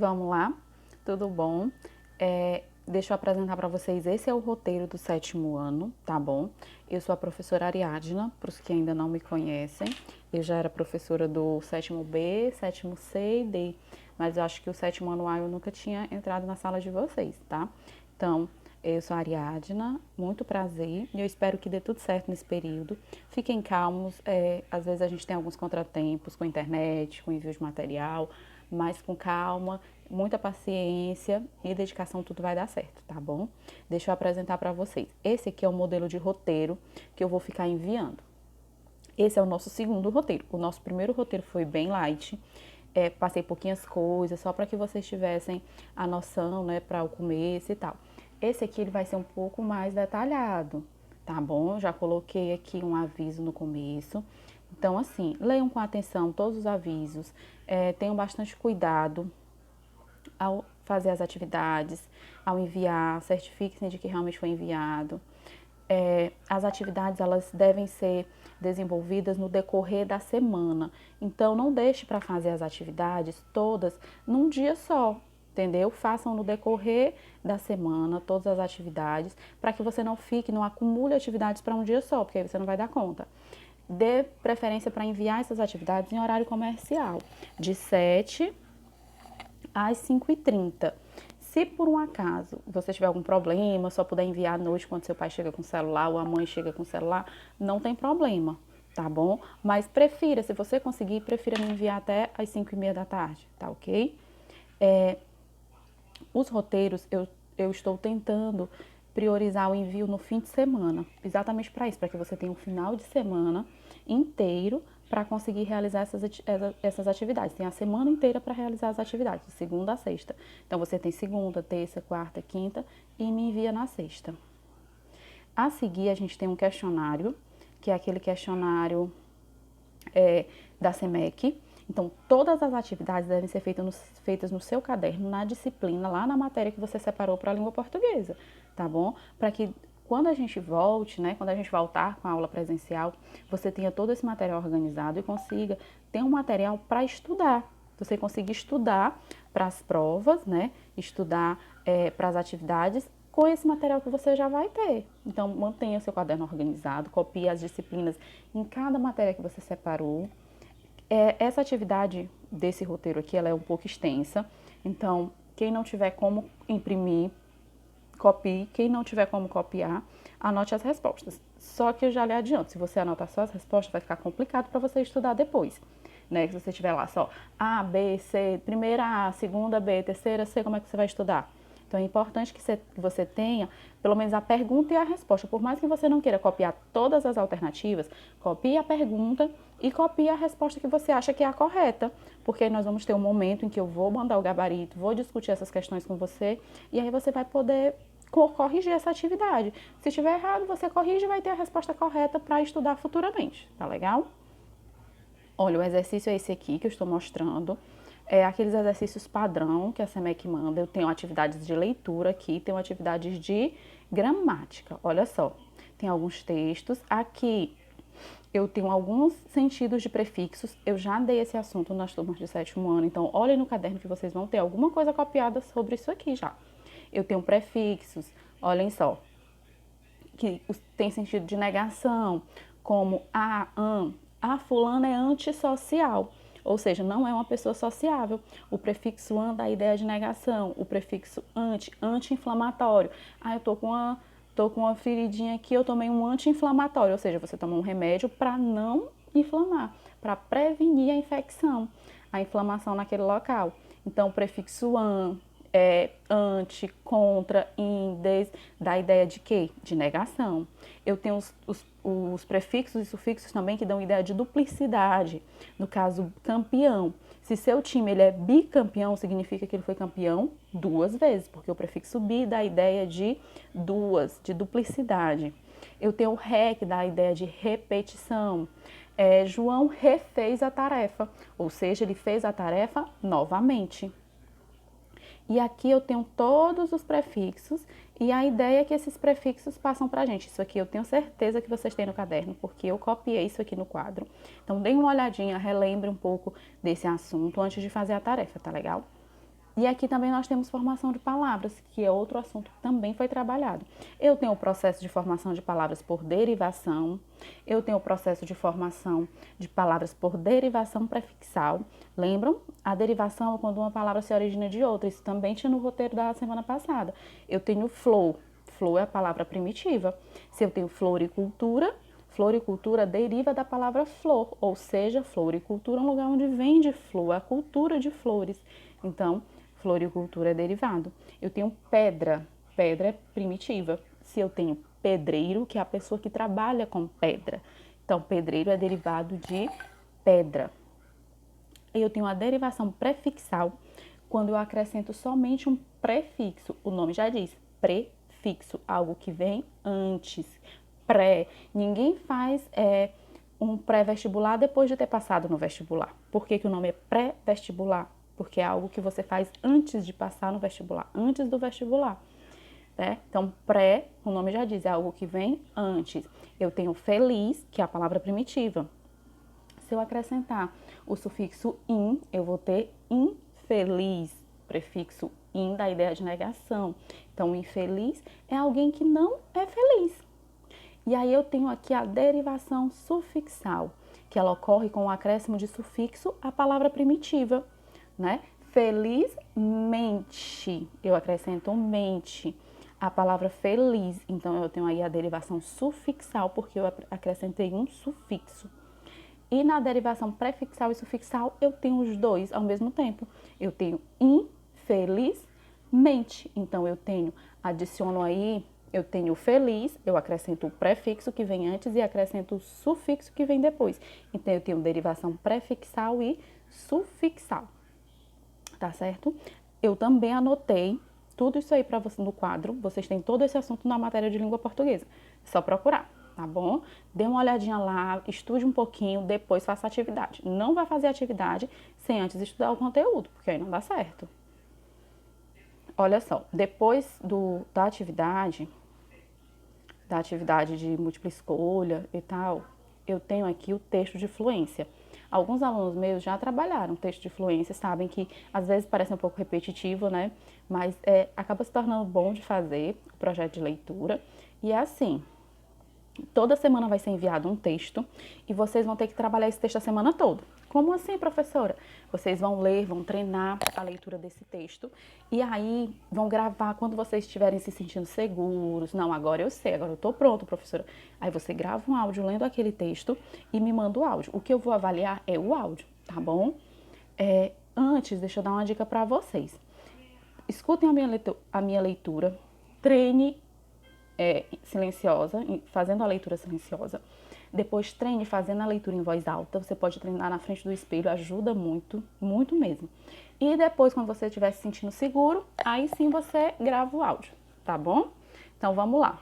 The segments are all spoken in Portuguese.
Vamos lá, tudo bom? Deixa eu apresentar para vocês, esse é o roteiro do 7º ano, tá bom? Eu sou a professora Ariadna, para os que ainda não me conhecem. Eu já era professora do 7º B, 7º C e D, mas eu acho que o 7º ano A eu nunca tinha entrado na sala de vocês, tá? Então, eu sou a Ariadna, muito prazer, e eu espero que dê tudo certo nesse período. Fiquem calmos, às vezes a gente tem alguns contratempos com a internet, com envio de material, mas com calma, muita paciência e dedicação, tudo vai dar certo, tá bom? Deixa eu apresentar para vocês. Esse aqui é o modelo de roteiro que eu vou ficar enviando. Esse é o nosso segundo roteiro. O nosso primeiro roteiro foi bem light. Passei pouquinhas coisas, só para que vocês tivessem a noção, né, para o começo e tal. Esse aqui ele vai ser um pouco mais detalhado, tá bom? Já coloquei aqui um aviso no começo. Então, assim, leiam com atenção todos os avisos, tenham bastante cuidado ao fazer as atividades, ao enviar, certifiquem-se de que realmente foi enviado. As atividades elas devem ser desenvolvidas no decorrer da semana. Então, não deixe para fazer as atividades todas num dia só, entendeu? Façam no decorrer da semana todas as atividades, para que você não acumule atividades para um dia só, porque aí você não vai dar conta. Dê preferência para enviar essas atividades em horário comercial, de 7 às 5h30. Se por um acaso você tiver algum problema, só puder enviar à noite quando seu pai chega com o celular ou a mãe chega com o celular, não tem problema, tá bom? Mas prefira, se você conseguir, prefira me enviar até às 5h30 da tarde, tá ok? Os roteiros, eu estou tentando priorizar o envio no fim de semana, exatamente para isso, para que você tenha um final de semana inteiro para conseguir realizar essas atividades. Tem a semana inteira para realizar as atividades, de segunda a sexta. Então, você tem segunda, terça, quarta, quinta e me envia na sexta. A seguir, a gente tem um questionário, que é aquele questionário da SEMEC. Então, todas as atividades devem ser feitas no seu caderno, na disciplina, lá na matéria que você separou para a língua portuguesa, tá bom? Para que quando a gente volte, né, quando a gente voltar com a aula presencial, você tenha todo esse material organizado e consiga ter um material para estudar. Você consiga estudar para as provas, né, estudar para as atividades com esse material que você já vai ter. Então, mantenha seu caderno organizado, copie as disciplinas em cada matéria que você separou. Essa atividade desse roteiro aqui, ela é um pouco extensa, então quem não tiver como imprimir, copie. Quem não tiver como copiar, anote as respostas. Só que eu já lhe adianto, se você anotar só as respostas, vai ficar complicado para você estudar depois. Né? Se você tiver lá só A, B, C, primeira A, segunda B, terceira C, como é que você vai estudar? Então é importante que você tenha pelo menos a pergunta e a resposta. Por mais que você não queira copiar todas as alternativas, copie a pergunta e copie a resposta que você acha que é a correta. Porque nós vamos ter um momento em que eu vou mandar o gabarito, vou discutir essas questões com você e aí você vai poder corrigir essa atividade. Se estiver errado, você corrige e vai ter a resposta correta para estudar futuramente. Tá legal? Olha, o exercício é esse aqui que eu estou mostrando. Aqueles exercícios padrão que a SEMEC manda. Eu tenho atividades de leitura aqui, tenho atividades de gramática. Olha só, tem alguns textos. Aqui eu tenho alguns sentidos de prefixos. Eu já dei esse assunto nas turmas de 7º ano, então olhem no caderno que vocês vão ter alguma coisa copiada sobre isso aqui já. Eu tenho prefixos, olhem só, que tem sentido de negação, como a fulana é antissocial, ou seja, não é uma pessoa sociável. O prefixo an dá a ideia de negação, o prefixo anti-inflamatório. Eu tô com uma feridinha aqui, eu tomei um anti-inflamatório, ou seja, você tomou um remédio para não inflamar, para prevenir a infecção, a inflamação naquele local. Então, o prefixo an, anti, contra, in, des, dá a ideia de quê? De negação. Eu tenho os prefixos e sufixos também que dão ideia de duplicidade. No caso, campeão. Se seu time ele é bicampeão, significa que ele foi campeão 2 vezes, porque o prefixo bi dá a ideia de duas, de duplicidade. Eu tenho o ré, que dá a ideia de repetição. João refez a tarefa, ou seja, ele fez a tarefa novamente. E aqui eu tenho todos os prefixos e a ideia é que esses prefixos passam pra gente. Isso aqui eu tenho certeza que vocês têm no caderno, porque eu copiei isso aqui no quadro. Então, deem uma olhadinha, relembre um pouco desse assunto antes de fazer a tarefa, tá legal? E aqui também nós temos formação de palavras, que é outro assunto que também foi trabalhado. Eu tenho o processo de formação de palavras por derivação, eu tenho o processo de formação de palavras por derivação prefixal. Lembram? A derivação é quando uma palavra se origina de outra. Isso também tinha no roteiro da semana passada. Eu tenho flor. Flor é a palavra primitiva. Se eu tenho floricultura, floricultura deriva da palavra flor, ou seja, floricultura é um lugar onde vende flor, a cultura de flores. Então, floricultura é derivado. Eu tenho pedra, pedra é primitiva. Se eu tenho pedreiro, que é a pessoa que trabalha com pedra. Então, pedreiro é derivado de pedra. Eu tenho a derivação prefixal, quando eu acrescento somente um prefixo. O nome já diz, prefixo, algo que vem antes. Pré. Ninguém faz um pré-vestibular depois de ter passado no vestibular. Por que o nome é pré-vestibular? Porque é algo que você faz antes de passar no vestibular, antes do vestibular. Né? Então, pré, o nome já diz, é algo que vem antes. Eu tenho feliz, que é a palavra primitiva. Se eu acrescentar o sufixo in, eu vou ter infeliz, prefixo in da ideia de negação. Então, infeliz é alguém que não é feliz. E aí eu tenho aqui a derivação sufixal, que ela ocorre com o acréscimo de sufixo à palavra primitiva, né? Felizmente, eu acrescento mente, a palavra feliz. Então, eu tenho aí a derivação sufixal, porque eu acrescentei um sufixo. E na derivação prefixal e sufixal, eu tenho os dois ao mesmo tempo. Eu tenho infelizmente. Então, adiciono aí, eu tenho feliz, eu acrescento o prefixo que vem antes e acrescento o sufixo que vem depois. Então, eu tenho derivação prefixal e sufixal. Tá certo? Eu também anotei tudo isso aí para você no quadro. Vocês têm todo esse assunto na matéria de língua portuguesa. É só procurar, tá bom? Dê uma olhadinha lá, estude um pouquinho, depois faça atividade. Não vai fazer atividade sem antes estudar o conteúdo, porque aí não dá certo. Olha só, depois da atividade de múltipla escolha e tal, eu tenho aqui o texto de fluência. Alguns alunos meus já trabalharam texto de fluência, sabem que às vezes parece um pouco repetitivo, né? Mas acaba se tornando bom de fazer o projeto de leitura. E é assim, toda semana vai ser enviado um texto e vocês vão ter que trabalhar esse texto a semana toda. Como assim, professora? Vocês vão ler, vão treinar a leitura desse texto e aí vão gravar quando vocês estiverem se sentindo seguros. Não, agora eu sei, agora eu tô pronto, professora. Aí você grava um áudio lendo aquele texto e me manda o áudio. O que eu vou avaliar é o áudio, tá bom? Antes, deixa eu dar uma dica para vocês. Escutem a minha leitura, treine silenciosa, fazendo a leitura silenciosa. Depois treine fazendo a leitura em voz alta. Você pode treinar na frente do espelho, ajuda muito, muito mesmo. E depois, quando você estiver se sentindo seguro, aí sim você grava o áudio, tá bom? Então vamos lá.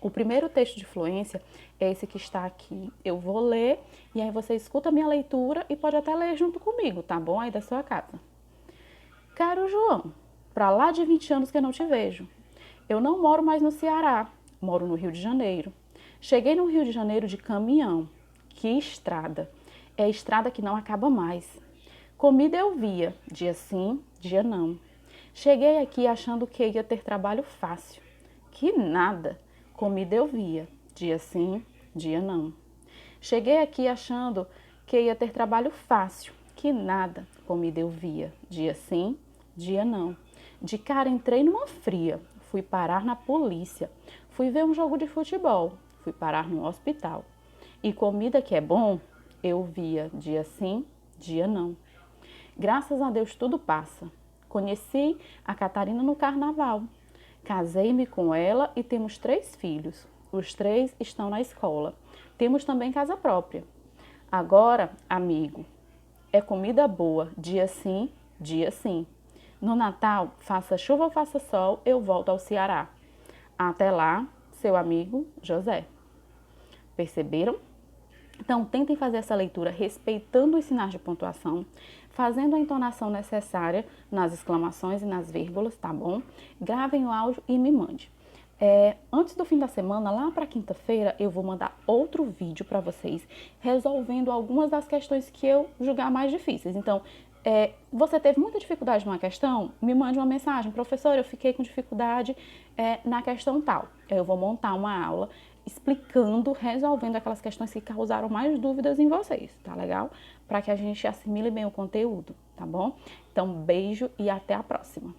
O primeiro texto de fluência é esse que está aqui. Eu vou ler e aí você escuta a minha leitura e pode até ler junto comigo, tá bom? Aí da sua casa. Caro João, pra lá de 20 anos que eu não te vejo. Eu não moro mais no Ceará, moro no Rio de Janeiro. Cheguei no Rio de Janeiro de caminhão. Que estrada! É estrada que não acaba mais. Comida eu via, dia sim, dia não. Cheguei aqui achando que ia ter trabalho fácil. Que nada! Comida eu via, dia sim, dia não. Cheguei aqui achando que ia ter trabalho fácil. Que nada! Comida eu via, dia sim, dia não. De cara entrei numa fria. Fui parar na polícia, fui ver um jogo de futebol, fui parar no hospital. E comida que é bom, eu via dia sim, dia não. Graças a Deus tudo passa. Conheci a Catarina no carnaval. Casei-me com ela e temos 3 filhos. Os 3 estão na escola. Temos também casa própria. Agora, amigo, é comida boa, dia sim, dia sim. No Natal, faça chuva ou faça sol, eu volto ao Ceará. Até lá, seu amigo José. Perceberam? Então, tentem fazer essa leitura respeitando os sinais de pontuação, fazendo a entonação necessária nas exclamações e nas vírgulas, tá bom? Gravem o áudio e me mande. Antes do fim da semana, lá para quinta-feira, eu vou mandar outro vídeo para vocês, resolvendo algumas das questões que eu julgar mais difíceis. Então, Você teve muita dificuldade numa questão? Me mande uma mensagem. Professora, eu fiquei com dificuldade na questão tal. Eu vou montar uma aula explicando, resolvendo aquelas questões que causaram mais dúvidas em vocês, tá legal? Para que a gente assimile bem o conteúdo, tá bom? Então, beijo e até a próxima.